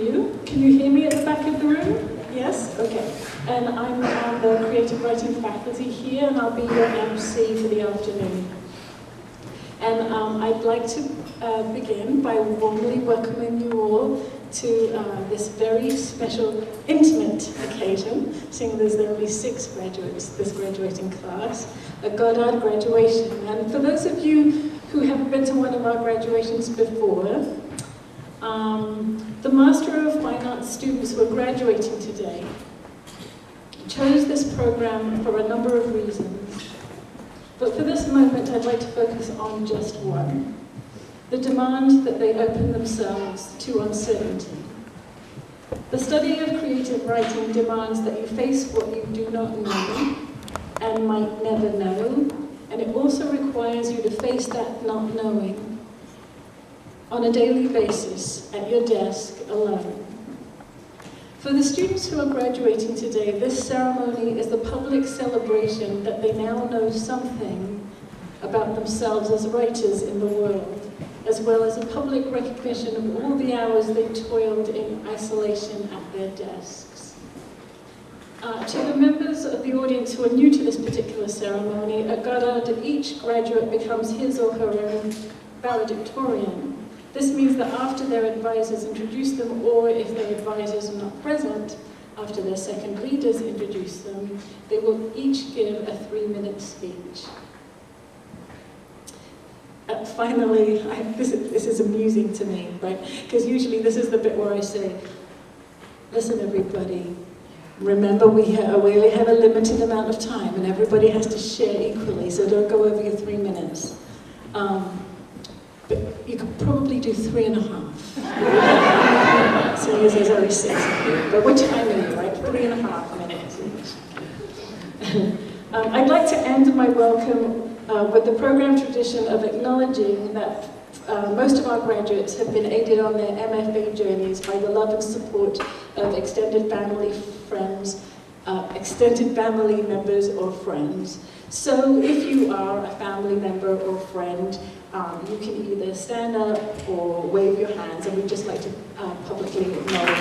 you. Can you hear me at the back of the room? Yes? Okay. And I'm on the creative writing faculty here, and I'll be your MC for the afternoon. And I'd like to begin by warmly welcoming you all to this very special, intimate occasion, seeing as there will be 6 graduates this graduating class, a Goddard graduation. And for those of you who haven't been to one of our graduations before, the Master of Fine Arts students who are graduating today chose this program for a number of reasons. But for this moment, I'd like to focus on just one: the demand that they open themselves to uncertainty. The study of creative writing demands that you face what you do not know and might never know, and it also requires you to face that not knowing on a daily basis at your desk alone. For the students who are graduating today, this ceremony is the public celebration that they now know something about themselves as writers in the world, as well as a public recognition of all the hours they toiled in isolation at their desks. To the members of the audience who are new to this particular ceremony, at Goddard, each graduate becomes his or her own valedictorian. This means that after their advisors introduce them, or if their advisors are not present, after their second leaders introduce them, they will each give a 3-minute speech. Finally, this is amusing to me, right? Because usually this is the bit where I say, listen everybody, remember we only have a limited amount of time and everybody has to share equally, so don't go over your 3 minutes. But you could probably do 3.5. So there's only 6 of you. But we're timing you, right? 3.5 minutes each. I'd like to end my welcome with the program tradition of acknowledging that most of our graduates have been aided on their MFA journeys by the love and support of extended family members or friends. So if you are a family member or friend, you can either stand up or wave your hands, and we'd just like to publicly acknowledge you.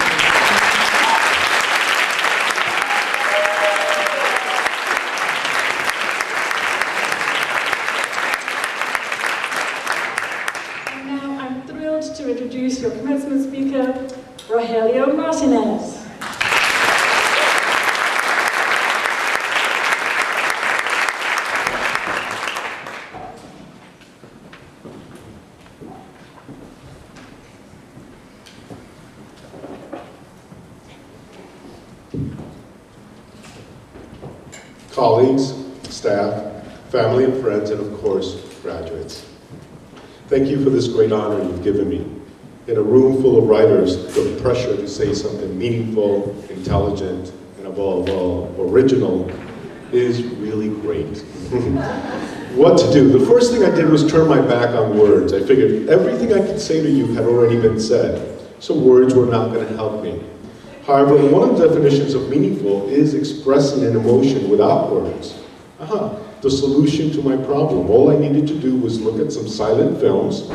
And now I'm thrilled to introduce your commencement speaker, Rogelio Martinez. Colleagues, staff, family and friends, and of course, graduates. Thank you for this great honor you've given me. In a room full of writers, the pressure to say something meaningful, intelligent, and above all, original is really great. What to do? The first thing I did was turn my back on words. I figured everything I could say to you had already been said, so words were not going to help me. However, one of the definitions of meaningful is expressing an emotion without words. The solution to my problem. All I needed to do was look at some silent films,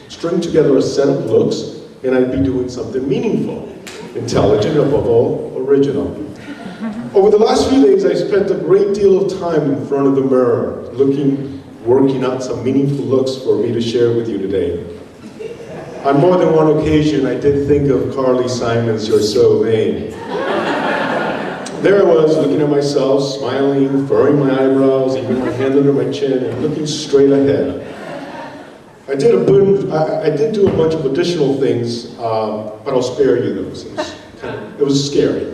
string together a set of looks, and I'd be doing something meaningful, intelligent, above all, original. Over the last few days, I spent a great deal of time in front of the mirror, working out some meaningful looks for me to share with you today. On more than one occasion, I did think of Carly Simon's "You're So Vain." There I was, looking at myself, smiling, furrowing my eyebrows, even my hand under my chin, and looking straight ahead. I did do a bunch of additional things, but I'll spare you those. It was scary.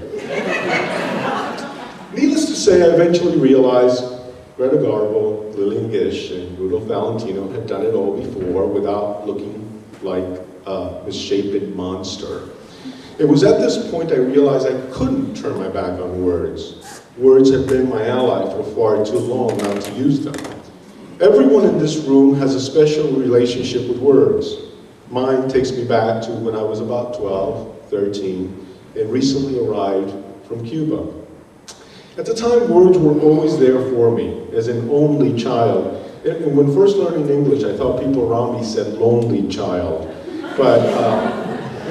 Needless to say, I eventually realized Greta Garbo, Lillian Gish, and Rudolph Valentino had done it all before without looking like a misshapen monster. It was at this point I realized I couldn't turn my back on words. Words have been my ally for far too long not to use them. Everyone in this room has a special relationship with words. Mine takes me back to when I was about 12, 13, and recently arrived from Cuba. At the time, words were always there for me, as an only child. And when first learning English, I thought people around me said lonely child. But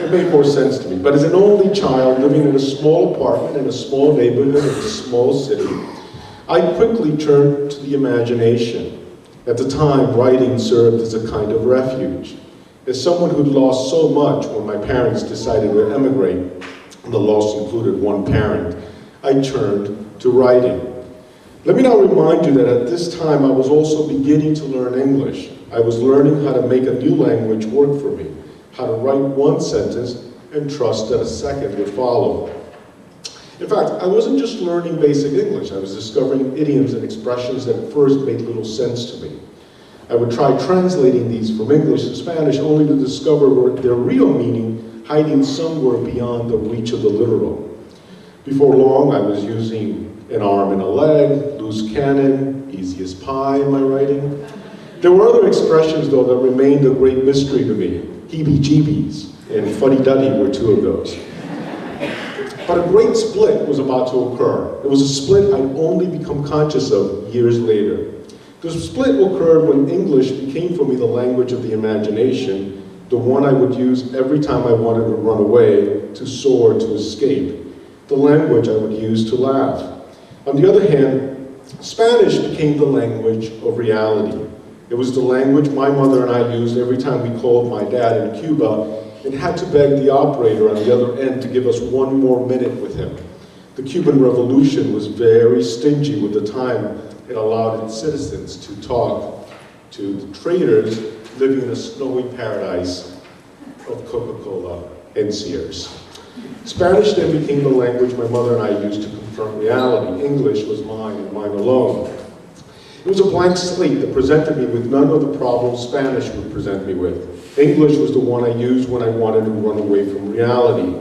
It made more sense to me. But as an only child living in a small apartment in a small neighborhood in a small city, I quickly turned to the imagination. At the time, writing served as a kind of refuge. As someone who'd lost so much when my parents decided to emigrate, and the loss included one parent, I turned to writing. Let me now remind you that at this time I was also beginning to learn English. I was learning how to make a new language work for me, how to write one sentence and trust that a second would follow. In fact, I wasn't just learning basic English, I was discovering idioms and expressions that at first made little sense to me. I would try translating these from English to Spanish only to discover their real meaning hiding somewhere beyond the reach of the literal. Before long, I was using an arm and a leg, loose cannon, easy as pie in my writing. There were other expressions, though, that remained a great mystery to me. Heebie-jeebies and fuddy-duddy were two of those. But a great split was about to occur. It was a split I'd only become conscious of years later. The split occurred when English became for me the language of the imagination, the one I would use every time I wanted to run away, to soar, to escape, the language I would use to laugh. On the other hand, Spanish became the language of reality. It was the language my mother and I used every time we called my dad in Cuba and had to beg the operator on the other end to give us one more minute with him. The Cuban Revolution was very stingy with the time it allowed its citizens to talk to the traders living in a snowy paradise of Coca-Cola and Sears. Spanish then became the language my mother and I used to confront reality. English was mine and mine alone. It was a blank slate that presented me with none of the problems Spanish would present me with. English was the one I used when I wanted to run away from reality.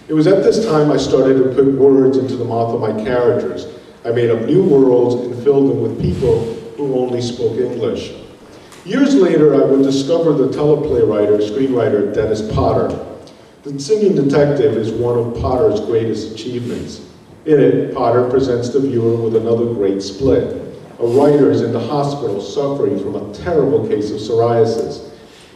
It was at this time I started to put words into the mouth of my characters. I made up new worlds and filled them with people who only spoke English. Years later, I would discover the teleplay screenwriter Dennis Potter. The Singing Detective is one of Potter's greatest achievements. In it, Potter presents the viewer with another great split. A writer is in the hospital suffering from a terrible case of psoriasis,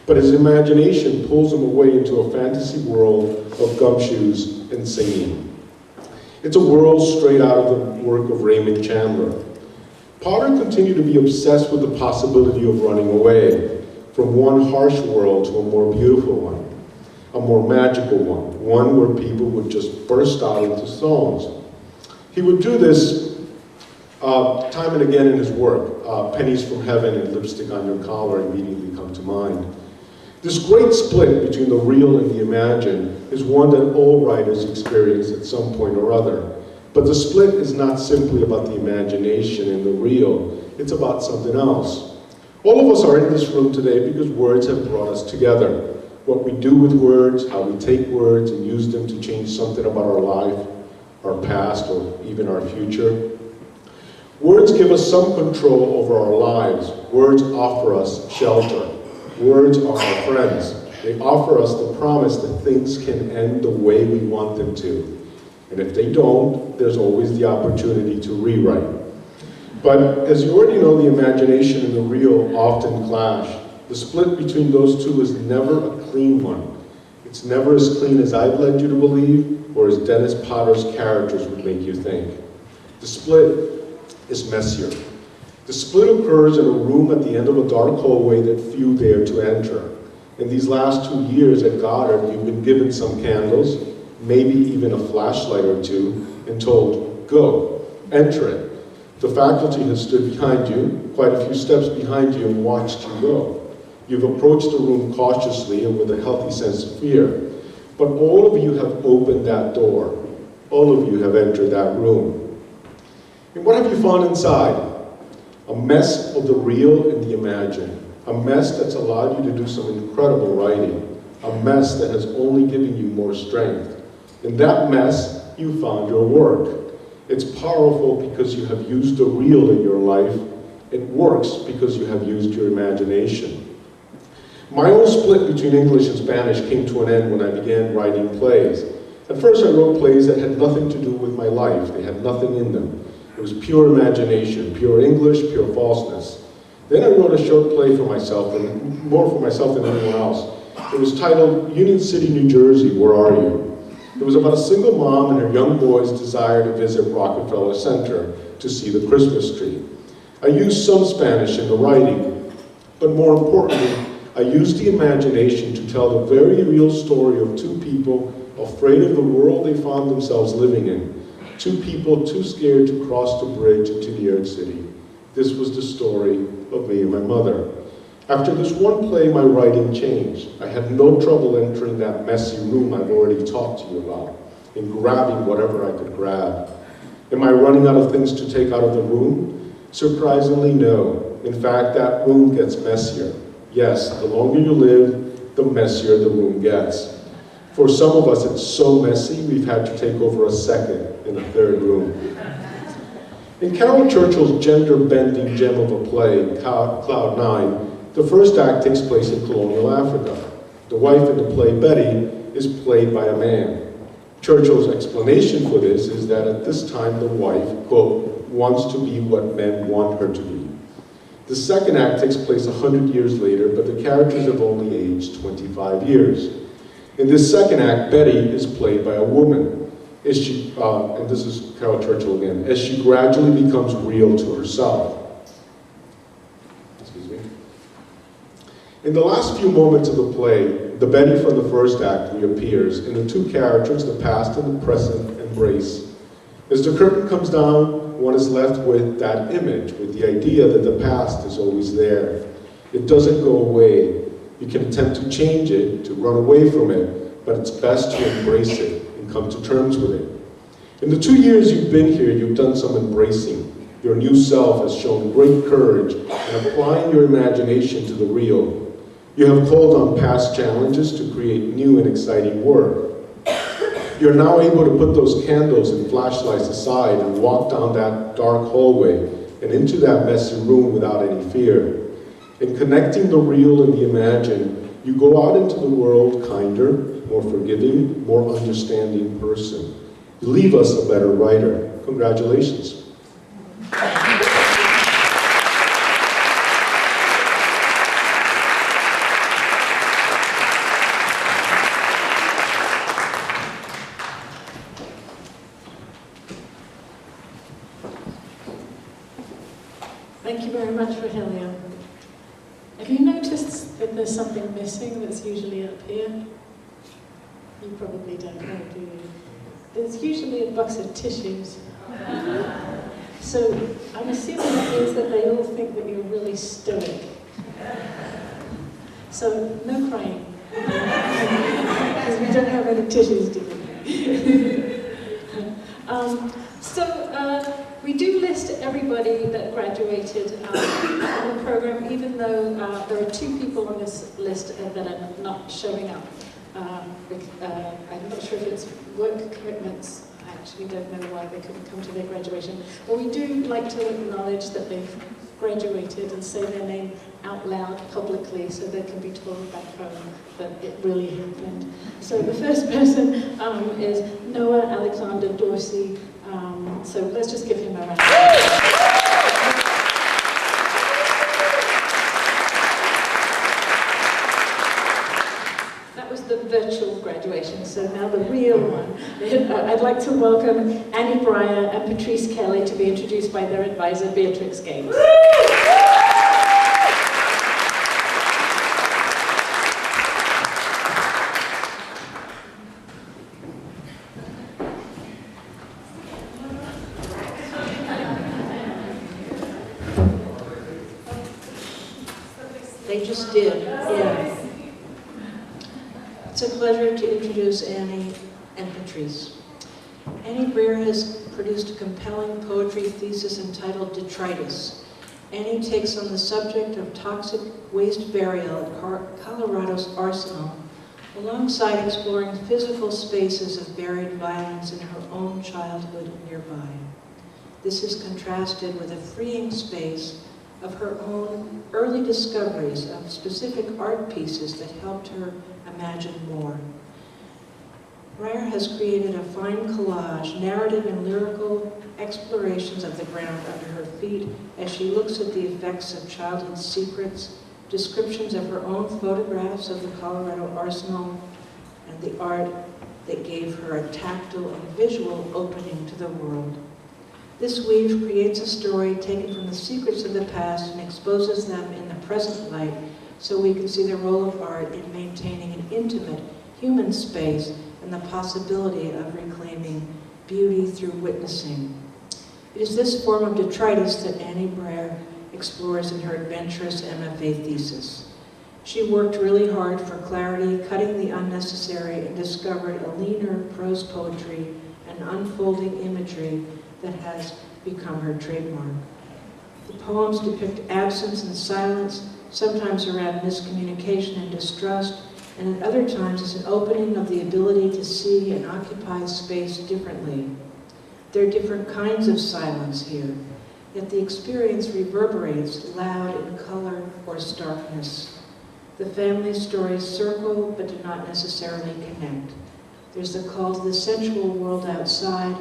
but his imagination pulls him away into a fantasy world of gumshoes and singing. It's a world straight out of the work of Raymond Chandler. Potter continued to be obsessed with the possibility of running away from one harsh world to a more beautiful one, a more magical one where people would just burst out into songs. He would do this time and again in his work. Pennies from Heaven and Lipstick on Your Collar immediately come to mind. This great split between the real and the imagined is one that all writers experience at some point or other. But the split is not simply about the imagination and the real, it's about something else. All of us are in this room today because words have brought us together. What we do with words, how we take words and use them to change something about our life, our past, or even our future. Words give us some control over our lives. Words offer us shelter. Words are our friends. They offer us the promise that things can end the way we want them to. And if they don't, there's always the opportunity to rewrite. But as you already know, the imagination and the real often clash. The split between those two is never a clean one. It's never as clean as I've led you to believe, or as Dennis Potter's characters would make you think. The split is messier. The split occurs in a room at the end of a dark hallway that few dare to enter. In these last 2 years at Goddard, you've been given some candles, maybe even a flashlight or two, and told, go, enter it. The faculty has stood behind you, quite a few steps behind you, and watched you go. You've approached the room cautiously and with a healthy sense of fear. But all of you have opened that door. All of you have entered that room. And what have you found inside? A mess of the real and the imagined. A mess that's allowed you to do some incredible writing. A mess that has only given you more strength. In that mess, you found your work. It's powerful because you have used the real in your life. It works because you have used your imagination. My own split between English and Spanish came to an end when I began writing plays. At first I wrote plays that had nothing to do with my life. They had nothing in them. It was pure imagination, pure English, pure falseness. Then I wrote a short play for myself, and more for myself than anyone else. It was titled, Union City, New Jersey, Where Are You? It was about a single mom and her young boy's desire to visit Rockefeller Center to see the Christmas tree. I used some Spanish in the writing, but more importantly, I used the imagination to tell the very real story of two people afraid of the world they found themselves living in. Two people too scared to cross the bridge into New York City. This was the story of me and my mother. After this one play, my writing changed. I had no trouble entering that messy room I've already talked to you about, and grabbing whatever I could grab. Am I running out of things to take out of the room? Surprisingly, no. In fact, that room gets messier. Yes, the longer you live, the messier the room gets. For some of us, it's so messy, we've had to take over a second and a third room. In Carol Churchill's gender-bending gem of a play, Cloud 9, the first act takes place in colonial Africa. The wife in the play, Betty, is played by a man. Churchill's explanation for this is that at this time the wife, quote, wants to be what men want her to be. The second act takes place 100 years later, but the characters have only aged 25 years. In this second act, Betty is played by a woman. As she, and this is Carol Churchill again, as she gradually becomes real to herself. Excuse me. In the last few moments of the play, the Betty from the first act reappears, and the two characters, the past and the present, embrace. As the curtain comes down, one is left with that image, with the idea that the past is always there. It doesn't go away. You can attempt to change it, to run away from it, but it's best to embrace it and come to terms with it. In the 2 years you've been here, you've done some embracing. Your new self has shown great courage in applying your imagination to the real. You have called on past challenges to create new and exciting work. You're now able to put those candles and flashlights aside and walk down that dark hallway and into that messy room without any fear. In connecting the real and the imagined, you go out into the world kinder, more forgiving, more understanding person. You leave us a better writer. Congratulations. Thank you very much, Rogelio. Have you noticed that there's something missing that's usually up here? You probably don't know, do you? There's usually a box of tissues. So I'm assuming that means that they all think that you're really stoic. So no crying. Because we don't have any tissues, do we? We do list everybody that graduated on the program, even though there are 2 people on this list that are not showing up. I'm not sure if it's work commitments. I actually don't know why they couldn't come to their graduation. But we do like to acknowledge that they've graduated and say their name out loud publicly so they can be told back home that it really happened. So the first person is Noah Alexander Dorsey. So let's just give him a round. That was the virtual graduation, so now the real one. I'd like to welcome Annie Breyer and Patrice Kelly to be introduced by their advisor, Beatrix Gaines. They just did, yeah. It's a pleasure to introduce Annie and Patrice. Annie Breyer has produced a compelling poetry thesis entitled Detritus. Annie takes on the subject of toxic waste burial at Colorado's Arsenal, alongside exploring physical spaces of buried violence in her own childhood nearby. This is contrasted with a freeing space of her own early discoveries of specific art pieces that helped her imagine more. Breyer has created a fine collage, narrative and lyrical explorations of the ground under her feet as she looks at the effects of childhood secrets descriptions of her own photographs of the Colorado Arsenal, and the art that gave her a tactile and visual opening to the world. This weave creates a story taken from the secrets of the past and exposes them in the present light so we can see the role of art in maintaining an intimate human space and the possibility of reclaiming beauty through witnessing. It is this form of detritus that Annie Brer explores in her adventurous MFA thesis. She worked really hard for clarity, cutting the unnecessary, and discovered a leaner prose poetry and unfolding imagery that has become her trademark. The poems depict absence and silence, sometimes around miscommunication and distrust, and at other times as an opening of the ability to see and occupy space differently. There are different kinds of silence here, yet the experience reverberates loud in color or starkness. The family stories circle but do not necessarily connect. There's the call to the sensual world outside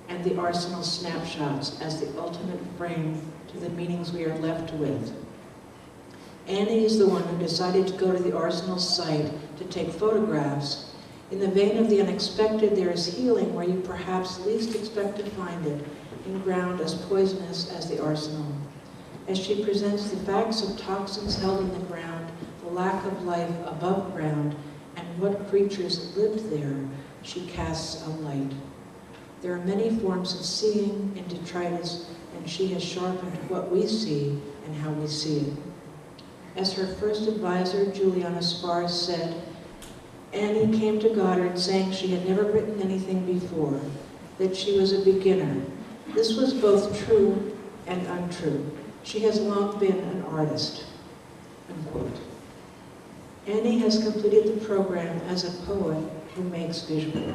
and the arsenal snapshots as the ultimate frame to the meanings we are left with. Annie is the one who decided to go to the arsenal site to take photographs. In the vein of the unexpected, there is healing where you perhaps least expect to find it, in ground as poisonous as the arsenal. As she presents the facts of toxins held in the ground, the lack of life above ground, and what creatures lived there, she casts a light. There are many forms of seeing in detritus, and she has sharpened what we see and how we see it. As her first advisor, Juliana Spars, said, Annie came to Goddard saying she had never written anything before, that she was a beginner. This was both true and untrue. She has long been an artist, unquote. Annie has completed the program as a poet who makes visual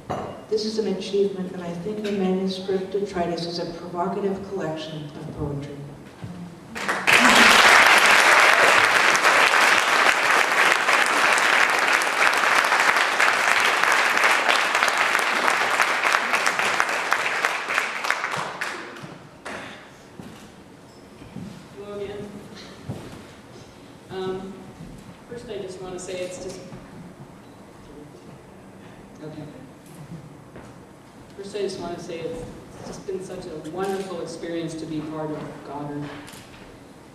art. This is an achievement, and I think her manuscript Detritus is a provocative collection of poetry. First, I just want to say it's just... Okay. First, I just want to say it's just been such a wonderful experience to be part of Goddard.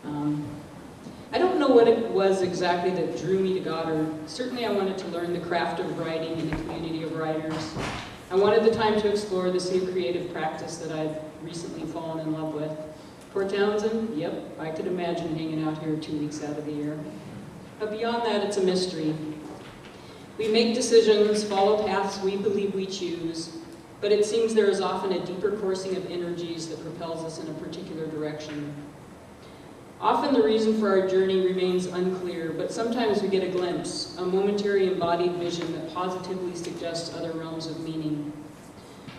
I don't know what it was exactly that drew me to Goddard. Certainly I wanted to learn the craft of writing in a community of writers. I wanted the time to explore this new creative practice that I've recently fallen in love with. Port Townsend? Yep, I could imagine hanging out here 2 weeks out of the year. But beyond that, it's a mystery. We make decisions, follow paths we believe we choose, but it seems there is often a deeper coursing of energies that propels us in a particular direction. Often the reason for our journey remains unclear, but sometimes we get a glimpse, a momentary embodied vision that positively suggests other realms of meaning.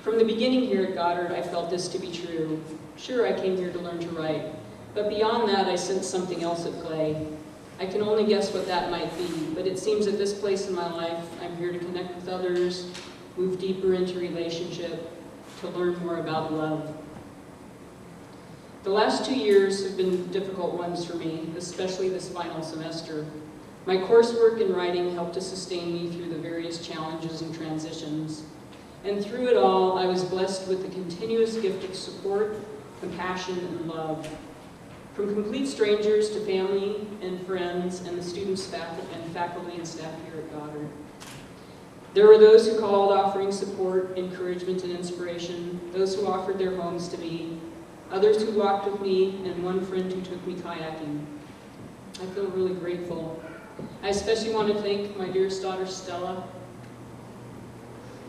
From the beginning here at Goddard, I felt this to be true. Sure, I came here to learn to write, but beyond that, I sensed something else at play. I can only guess what that might be, but it seems at this place in my life, I'm here to connect with others, move deeper into relationship, to learn more about love. The last 2 years have been difficult ones for me, especially this final semester. My coursework in writing helped to sustain me through the various challenges and transitions. And through it all, I was blessed with the continuous gift of support, compassion, and love. From complete strangers to family and friends and the students, faculty, and staff here at Goddard. There were those who called offering support, encouragement, and inspiration, those who offered their homes to me, others who walked with me, and one friend who took me kayaking. I feel really grateful. I especially want to thank my dearest daughter, Stella,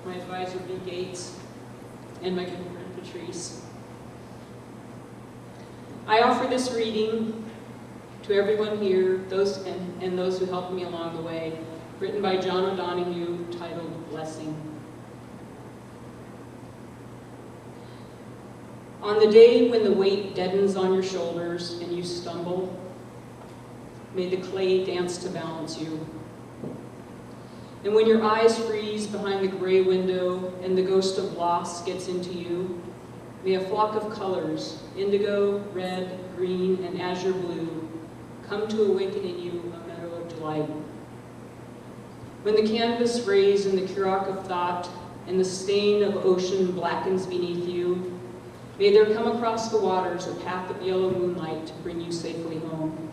my advisor, B. Gates, and my good friend, Patrice. I offer this reading to everyone here, those who helped me along the way, written by John O'Donohue, titled Blessing. On the day when the weight deadens on your shoulders and you stumble, may the clay dance to balance you. And when your eyes freeze behind the gray window and the ghost of loss gets into you, may a flock of colors, indigo, red, green, and azure blue, come to awaken in you a meadow of delight. When the canvas rays and the currach of thought and the stain of ocean blackens beneath you, may there come across the waters a path of yellow moonlight to bring you safely home.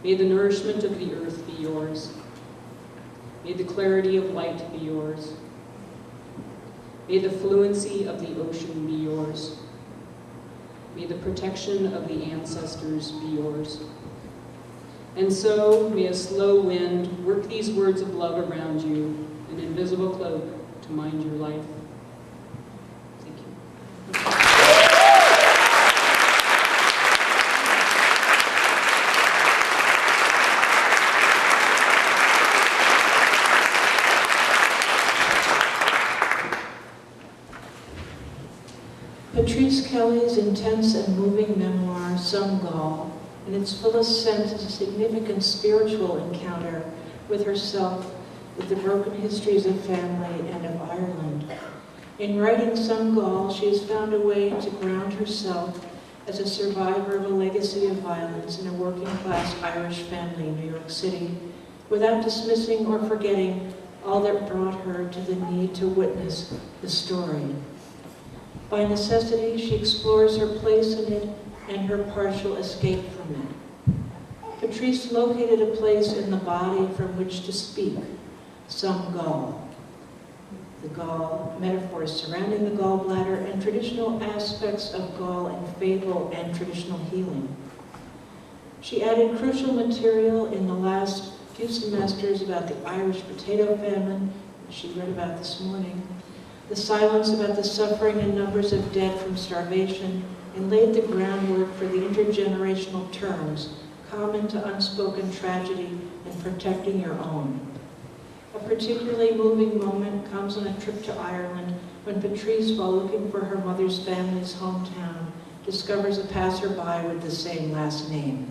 May the nourishment of the earth be yours. May the clarity of light be yours. May the fluency of the ocean be yours. May the protection of the ancestors be yours. And so, may a slow wind work these words of love around you, an invisible cloak to mind your life. Thank you. Patrice Kelly's intense and moving memoir, Some Gaul, in its fullest sense is a significant spiritual encounter with herself, with the broken histories of family and of Ireland. In writing Some Gaul, she has found a way to ground herself as a survivor of a legacy of violence in a working-class Irish family in New York City, without dismissing or forgetting all that brought her to the need to witness the story. By necessity, she explores her place in it and her partial escape from it. Patrice located a place in the body from which to speak, some Gaul. The Gaul, metaphors surrounding the gallbladder, and traditional aspects of Gaul in fable and traditional healing. She added crucial material in the last few semesters about the Irish potato famine, which she read about this morning, the silence about the suffering and numbers of dead from starvation, and laid the groundwork for the intergenerational terms common to unspoken tragedy and protecting your own. A particularly moving moment comes on a trip to Ireland when Patrice, while looking for her mother's family's hometown, discovers a passerby with the same last name.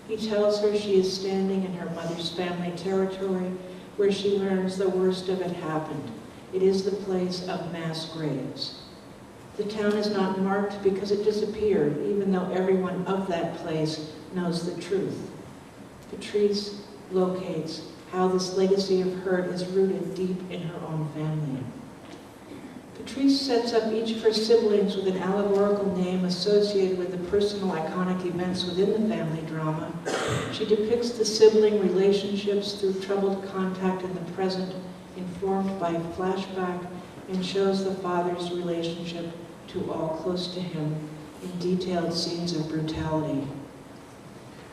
He tells her she is standing in her mother's family territory where she learns the worst of it happened. It is the place of mass graves. The town is not marked because it disappeared, even though everyone of that place knows the truth. Patrice locates how this legacy of hurt is rooted deep in her own family. Patrice sets up each of her siblings with an allegorical name associated with the personal iconic events within the family drama. She depicts the sibling relationships through troubled contact in the present, informed by flashback, and shows the father's relationship to all close to him in detailed scenes of brutality.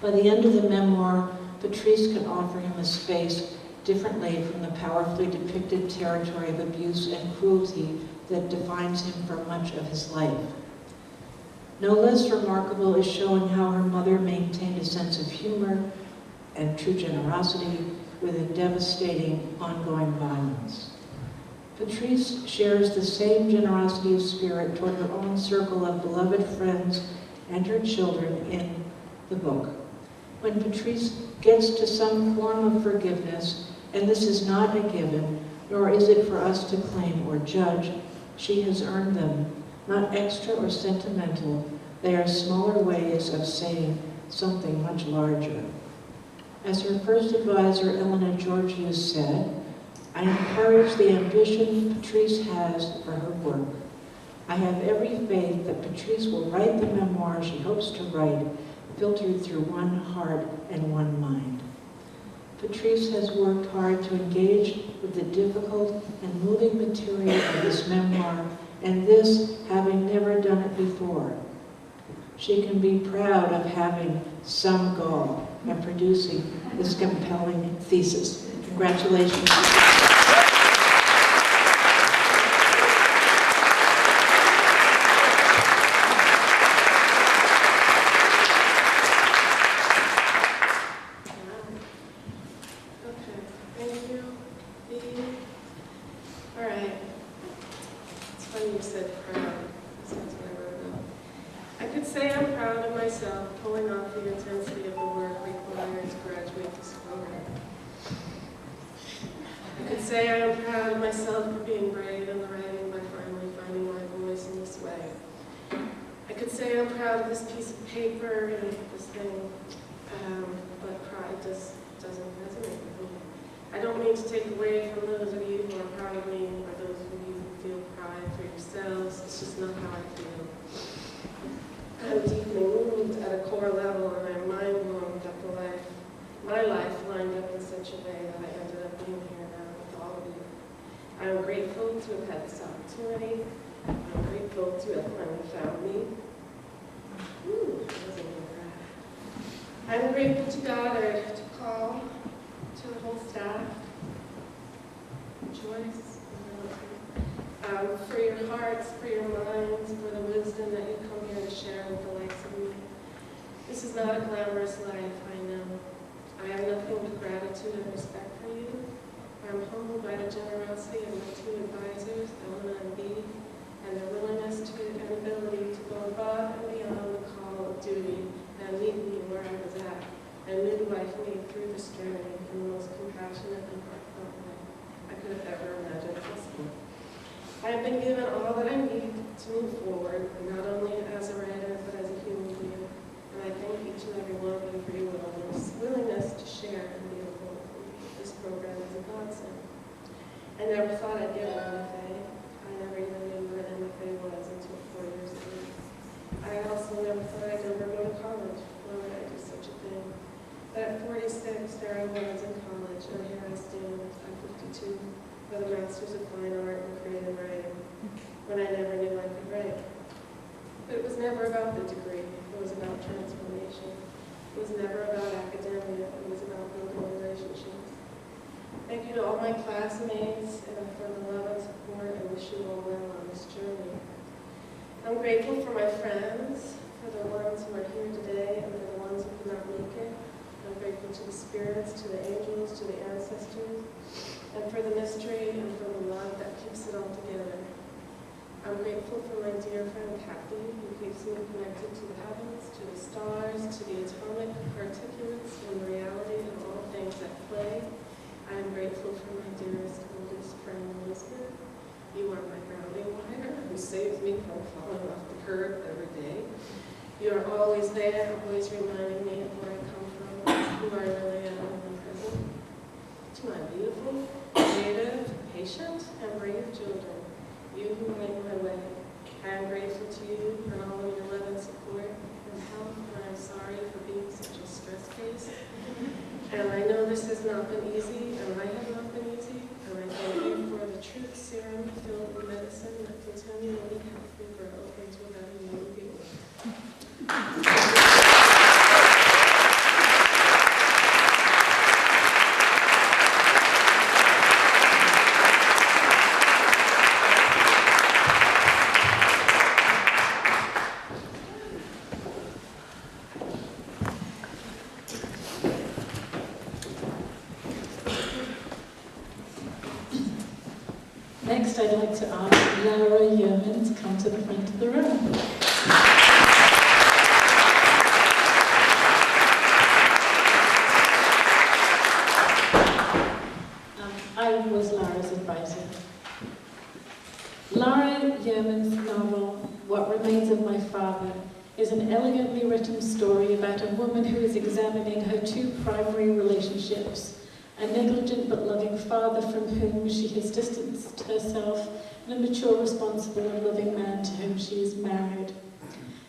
By the end of the memoir, Patrice can offer him a space differently from the powerfully depicted territory of abuse and cruelty that defines him for much of his life. No less remarkable is showing how her mother maintained a sense of humor and true generosity within devastating, ongoing violence. Patrice shares the same generosity of spirit toward her own circle of beloved friends and her children in the book. When Patrice gets to some form of forgiveness, and this is not a given, nor is it for us to claim or judge, she has earned them, not extra or sentimental. They are smaller ways of saying something much larger. As her first advisor, Elena Georgiou, said, I encourage the ambition Patrice has for her work. I have every faith that Patrice will write the memoir she hopes to write, filtered through one heart and one mind. Patrice has worked hard to engage with the difficult and moving material of this memoir, and this having never done it before. She can be proud of having some Gaul and producing this compelling thesis. Congratulations. Paper and this thing. that just doesn't resonate with me. I don't mean to take away from those of you who are proud of me or those of you who feel pride for yourselves. It's just not how I feel. I'm deeply moved at a core level, and I'm mind blown that my life lined up in such a way that I ended up being here now with all of you. I'm grateful to have had this opportunity. I'm grateful to have finally found me. Ooh, that wasn't even cry. I'm grateful to Goddard, to Paul, to the whole staff, Joyce, for your hearts, for your minds, for the wisdom that you come here to share with the likes of me. This is not a glamorous life, I know. I have nothing but gratitude and respect for you. I'm humbled by the generosity of my two advisors, Elena and Bee, and their willingness and ability to go above and beyond the call of duty and meet me where I was at, and midwife me through this journey in the most compassionate and heartfelt way I could have ever imagined possible. I have been given all that I need to move forward, not only as a writer, but as a human being. And I thank each and every one of you for your willingness to share and be involved. This program is a godsend. I never thought I'd get an MFA. I never even knew what an MFA was until 4 years ago. I also never thought I'd ever go to college. Why would I do such a thing? But at 46, there I was in college, and here I stand at 52. With a Master's of Fine Art in Creative Writing, when I never knew I could write. But it was never about the degree, it was about transformation. It was never about academia, it was about building relationships. Thank you to all my classmates and for the love and support. I wish you all well on this journey. I'm grateful for my friends, for the ones who are here today and for the ones who could not make it. I'm grateful to the spirits, to the angels, to the ancestors, and for the mystery and for the love that keeps it all together. I'm grateful for my dear friend Kathy, who keeps me connected to the heavens, to the stars, to the atomic particulates and reality and all things at play. I am grateful for my dearest, oldest friend Elizabeth. You are my grounding wire who saves me from falling off the curb every day. You are always there, always reminding me of where I come from, who I really am in the present. To my beautiful, creative, patient, and brave children, you who light my way, I am grateful to you for all of your love and support and help, and I'm sorry for being such a stress case. And I know this has not been easy, and I have not been easy, and I thank you for the truth serum filled with medicine that continually helps me grow into a better human being. Next, I'd like to ask Laura Yeoman to come to the front of the room. I was Laura's advisor. Laura Yeoman's novel, What Remains of My Father, is an elegantly written story about a woman who is examining her two primary relationships, a negligent but loving father from whom she has distanced herself, and a mature, responsible and loving man to whom she is married.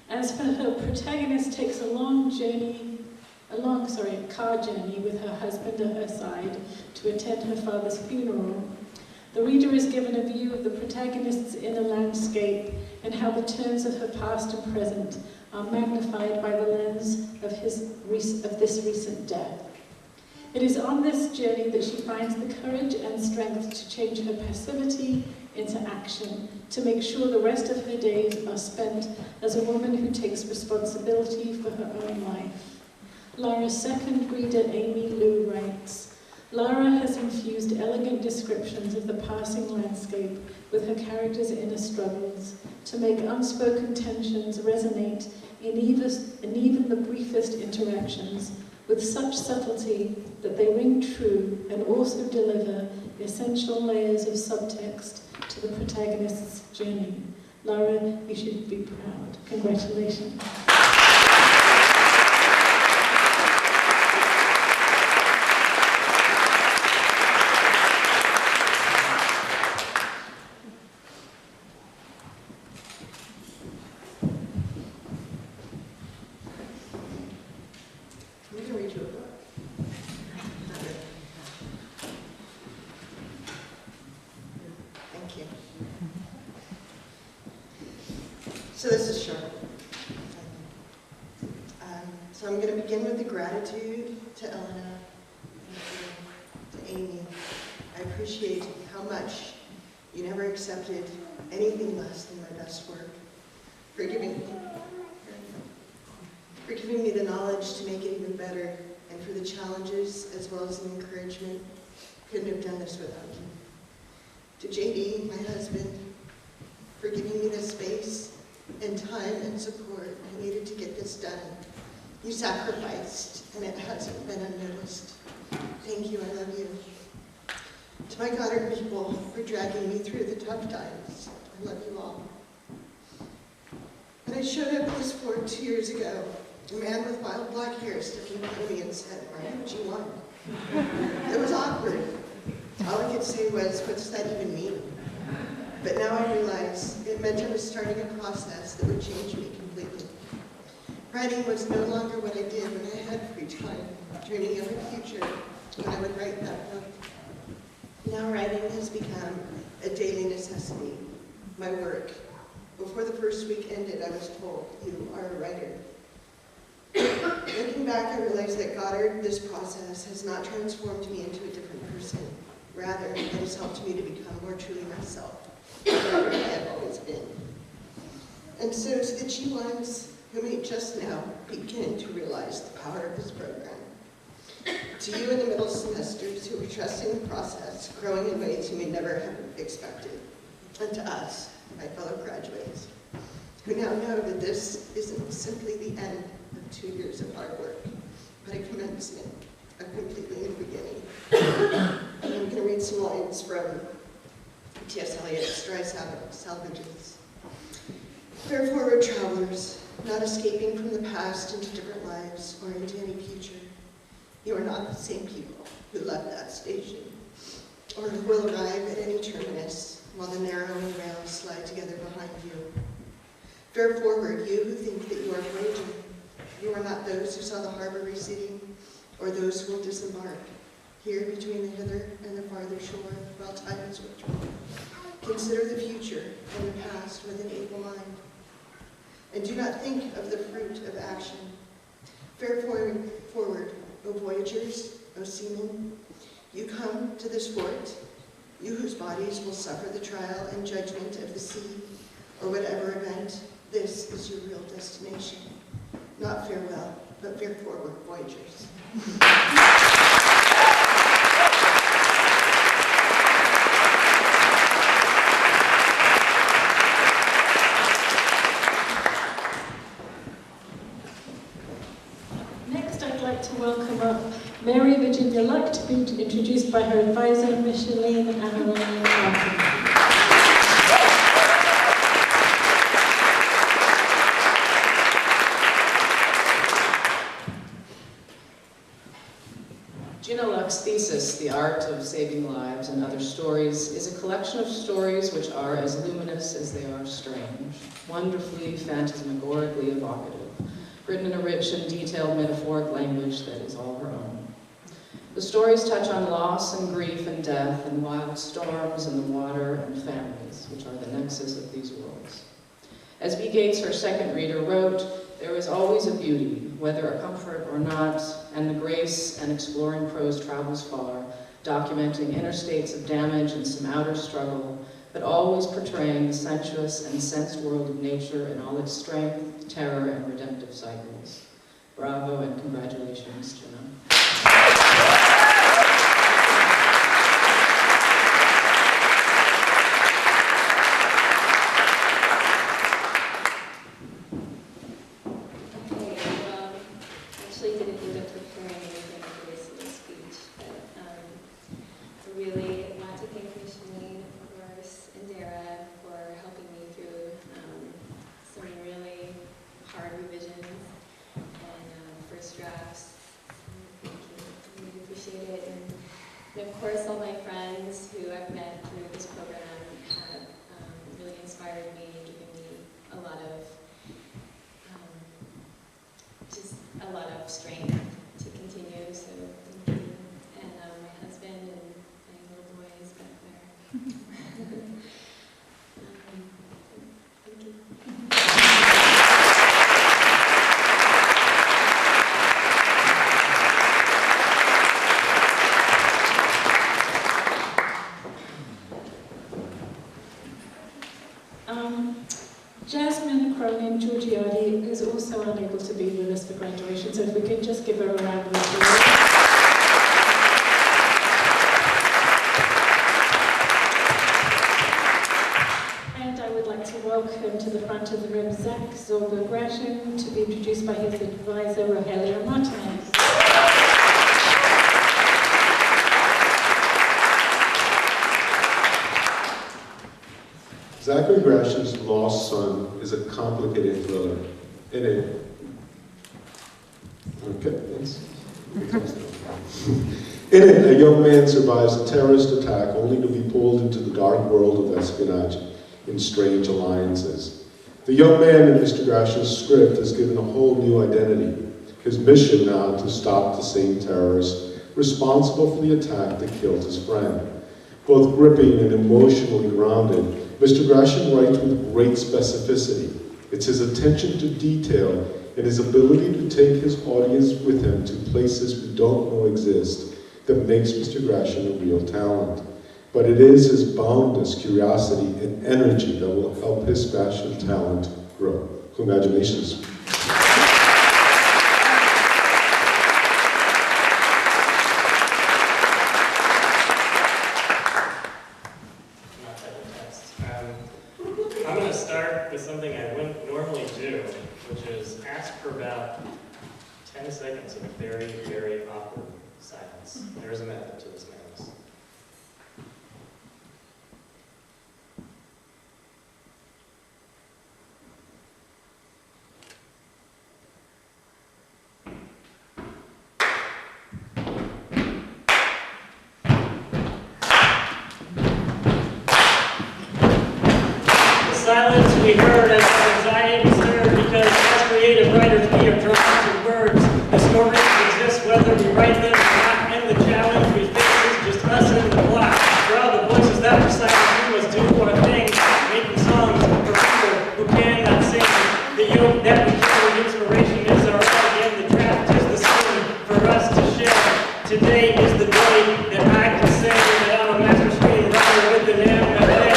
As for her protagonist takes a car journey with her husband at her side to attend her father's funeral, the reader is given a view of the protagonist's inner landscape and how the turns of her past and present are magnified by the lens of this recent death. It is on this journey that she finds the courage and strength to change her passivity into action, to make sure the rest of her days are spent as a woman who takes responsibility for her own life. Laura's second reader, Amy Lou, writes, Laura has infused elegant descriptions of the passing landscape with her characters' inner struggles to make unspoken tensions resonate in even the briefest interactions with such subtlety that they ring true and also deliver essential layers of subtext to the protagonist's journey. Laura, you should be proud. Congratulations. So this is short. So I'm going to begin with the gratitude to Elena and to Amy. I appreciate how much you never accepted anything less than my best work. For giving me the knowledge to make it even better, and for the challenges as well as the encouragement. Couldn't have done this without you. To JD, my husband, for giving me the space and time and support I needed to get this done. You sacrificed, and it hasn't been unnoticed. Thank you, I love you. To my Goddard people for dragging me through the tough times, I love you all. When I showed up at this fort 2 years ago, a man with wild black hair stepped in front of me and said, "Why haven't you won?" It was awkward. All I could say was, "What does that even mean?" But now I realize it meant I was starting a process that would change me completely. Writing was no longer what I did when I had free time, dreaming of a future when I would write that book. Now writing has become a daily necessity, my work. Before the first week ended, I was told, "You are a writer." Looking back, I realized that Goddard, this process, has not transformed me into a different person. Rather, it has helped me to become more truly myself, whoever I have always been. And so to the G1s who may just now begin to realize the power of this program, to you in the middle semesters who are trusting the process, growing in ways you may never have expected, and to us, my fellow graduates, who now know that this isn't simply the end of 2 years of hard work, but a commencement, a completely new beginning. And I'm going to read some lines from T.S. Eliot's Dry Salvages. Fair forward travelers, not escaping from the past into different lives or into any future. You are not the same people who left that station, or who will arrive at any terminus while the narrowing rails slide together behind you. Fair forward, you who think that you are voyaging. You are not those who saw the harbor receding, or those who will disembark, here between the hither and the farther shore, while time is withdrawn. Consider the future and the past with an able mind, and do not think of the fruit of action. Fair forward, O voyagers, O seamen, you come to this fort, you whose bodies will suffer the trial and judgment of the sea, or whatever event, this is your real destination. Not farewell, but fair forward, voyagers. Next, I'd like to welcome up Mary Virginia Luck to be introduced by her advisor, Micheline Annalene Martin. Gina Luck's thesis, The Art of Saving Lives and Other Stories, is a collection of stories which are as luminous as they are strange, wonderfully phantasmagorically evocative, written in a rich and detailed metaphoric language that is all her own. The stories touch on loss and grief and death and wild storms in the water and families, which are the nexus of these worlds. As B. Gates, her second reader, wrote, there is always a beauty, whether a comfort or not, and the grace and exploring prose travels far, documenting inner states of damage and some outer struggle, but always portraying the sensuous and sensed world of nature in all its strength, terror, and redemptive cycles. Bravo and congratulations, Gina. And of course, all my friends who I've met through this program have really inspired me, given me a lot of, just a lot of strength to continue. So thank you. And my husband and my little boy is back there. Thank you. Jasmine Cronin Giorgiotti is also unable to be with us for graduation, so if we could just give her a round of applause. And I would like to welcome to the front of the room Zach Zorba-Gresham to be introduced by his advisor, Rogelio Martinez. Zachary Gresham's Lost Son is a complicated thriller. In it, a young man survives a terrorist attack only to be pulled into the dark world of espionage and strange alliances. The young man in Mr. Gresham's script is given a whole new identity. His mission now to stop the same terrorist responsible for the attack that killed his friend. Both gripping and emotionally grounded, Mr. Gresham writes with great specificity. It's his attention to detail and his ability to take his audience with him to places we don't know exist that makes Mr. Gresham a real talent. But it is his boundless curiosity and energy that will help his special talent grow. Congratulations. I'm going to start with something I wouldn't normally do, which is ask for about 10 seconds of very, very awkward silence. There's a method to this madness. Silence we heard as anxiety stirred because as creative writers we are drawn to words. The stories exist whether we write them or not, and the challenge we face is just us and the plot. For all the voices that were silent, we must do our thing, making songs for people who cannot sing. The yoke that we carry, inspiration is our all, and the draft is the same for us to share. Today is the day that I can say that I'm a master screenwriter with an MFAW.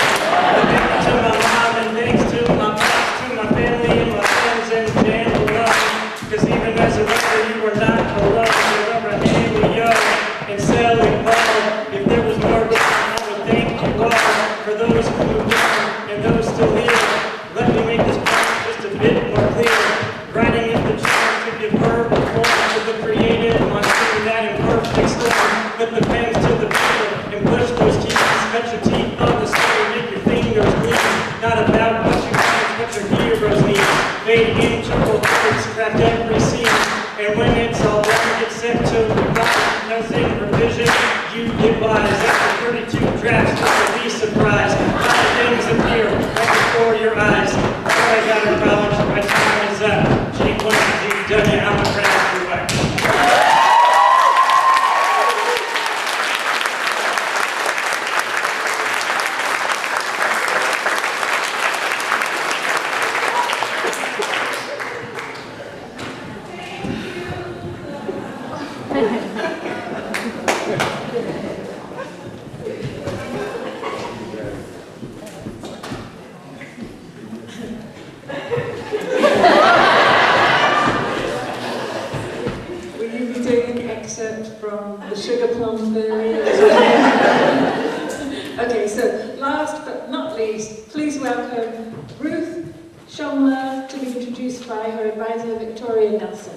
As a writer, you are not alone. You're rubber hand we yo and selling ball. If there was more time, I would thank you all for those who moved on and those still here. Let me make this point just a bit more clear. Writing is the chance to give verbal form to the creative on seeing that imperfect storm. Put the pens to the paper and push those keys. Cut your teeth on the screen, make your fingers bleed. Not about what you want, what your heroes need. Fade in triple thirds, craft every scene. And when it's all done, it's sent to revise. Because in revision, you get wise. After 32 drafts, you'll be surprised. How things appear right before your eyes. Before I got to college, my time is up. G1GW, I'm a graduate. Okay, so last but not least, please welcome Ruth Schomler to be introduced by her advisor, Victoria Nelson.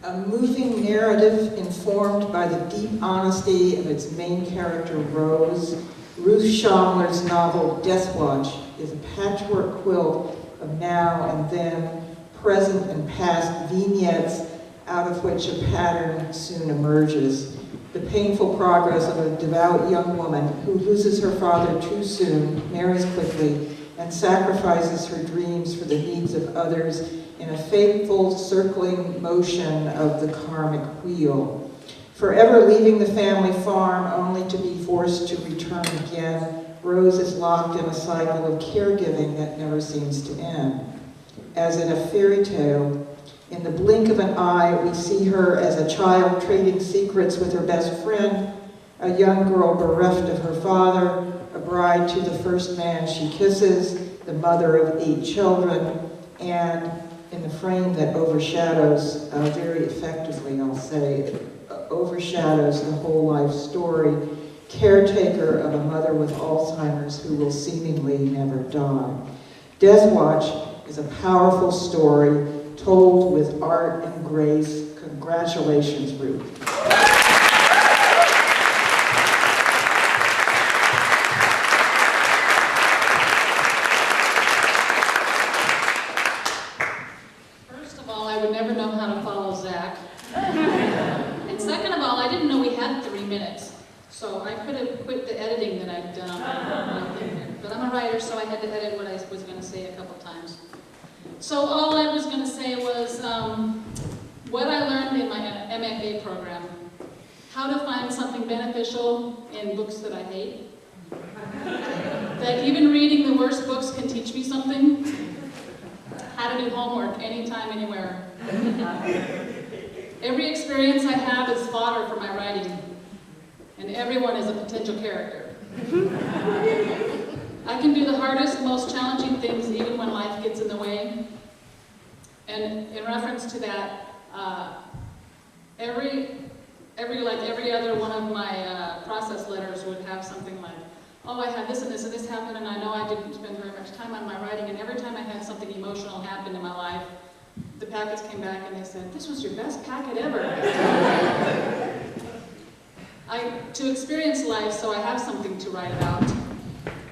A moving narrative informed by the deep honesty of its main character, Rose, Ruth Schomler's novel Death Watch is a patchwork quilt of now and then, present and past vignettes out of which a pattern soon emerges. The painful progress of a devout young woman who loses her father too soon, marries quickly, and sacrifices her dreams for the needs of others in a fateful circling motion of the karmic wheel. Forever leaving the family farm only to be forced to return again, Rose is locked in a cycle of caregiving that never seems to end. As in a fairy tale, In the blink of an eye, we see her as a child trading secrets with her best friend, a young girl bereft of her father, a bride to the first man she kisses, the mother of 8 children, and in the frame that overshadows, very effectively, I'll say, overshadows the whole life story, caretaker of a mother with Alzheimer's who will seemingly never die. Death Watch is a powerful story told with art and grace. Congratulations, Ruth. First of all, I would never know how to follow Zach. And second of all, I didn't know we had 3 minutes. So I could have quit the editing that I'd done. But I'm a writer, so I had to edit what I was going to say a couple times. So all I was going to say was what I learned in my MFA program. How to find something beneficial in books that I hate. That even reading the worst books can teach me something. How to do homework anytime, anywhere. Every experience I have is fodder for my writing. And everyone is a potential character. I can do the hardest, most challenging things even when life gets in the way. And in reference to that, every other one of my process letters would have something like, oh, I had this and this and this happen, and I know I didn't spend very much time on my writing, and every time I had something emotional happen in my life, the packets came back and they said, this was your best packet ever. To experience life, so I have something to write about.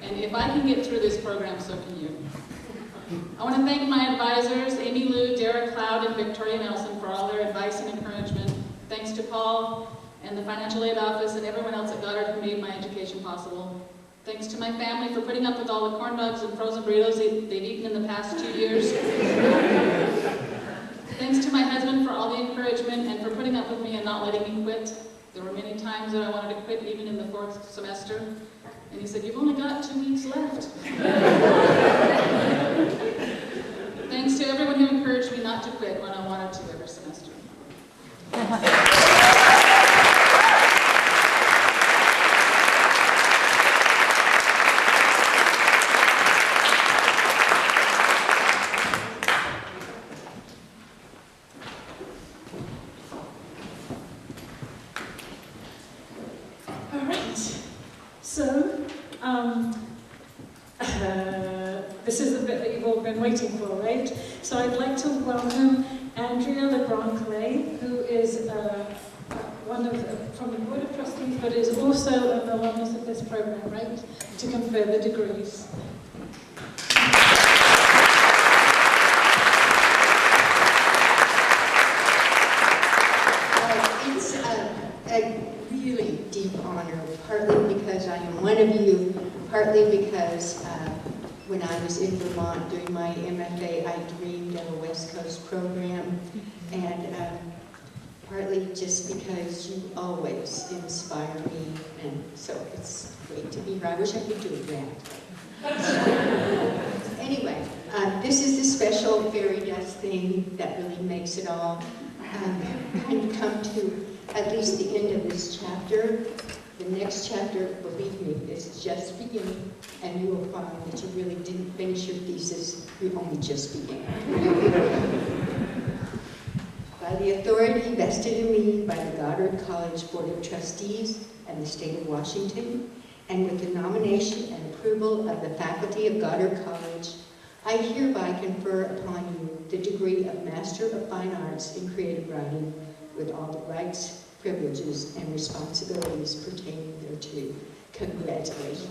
And if I can get through this program, so can you. I want to thank my advisors, Amy Lou, Derek Cloud, and Victoria Nelson for all their advice and encouragement. Thanks to Paul and the Financial Aid Office and everyone else at Goddard who made my education possible. Thanks to my family for putting up with all the corn dogs and frozen burritos they've eaten in the past 2 years. Thanks to my husband for all the encouragement and for putting up with me and not letting me quit. There were many times that I wanted to quit, even in the 4th semester. And he said, you've only got 2 weeks left. Thanks to everyone who encouraged me not to quit when I wanted to every semester. This is the bit that you've all been waiting for, right? So I'd like to welcome Andrea LeBron-Clay, who is from the Board of Trustees, but is also an alumnus of this program, right? To confer the degrees. It's a really deep honor, partly because I am one of you, partly because when I was in Vermont doing my MFA, I dreamed of a West Coast program, and partly just because you always inspire me, and so it's great to be here. I wish I could do a grant. Anyway, this is the special fairy dust thing that really makes it all kind of come to at least the end of this chapter. The next chapter, believe me, is just beginning, and you will find that you really didn't finish your thesis, you only just began. By the authority vested in me by the Goddard College Board of Trustees and the state of Washington, and with the nomination and approval of the faculty of Goddard College, I hereby confer upon you the degree of Master of Fine Arts in Creative Writing with all the rights, privileges, and responsibilities pertaining thereto. Congratulations.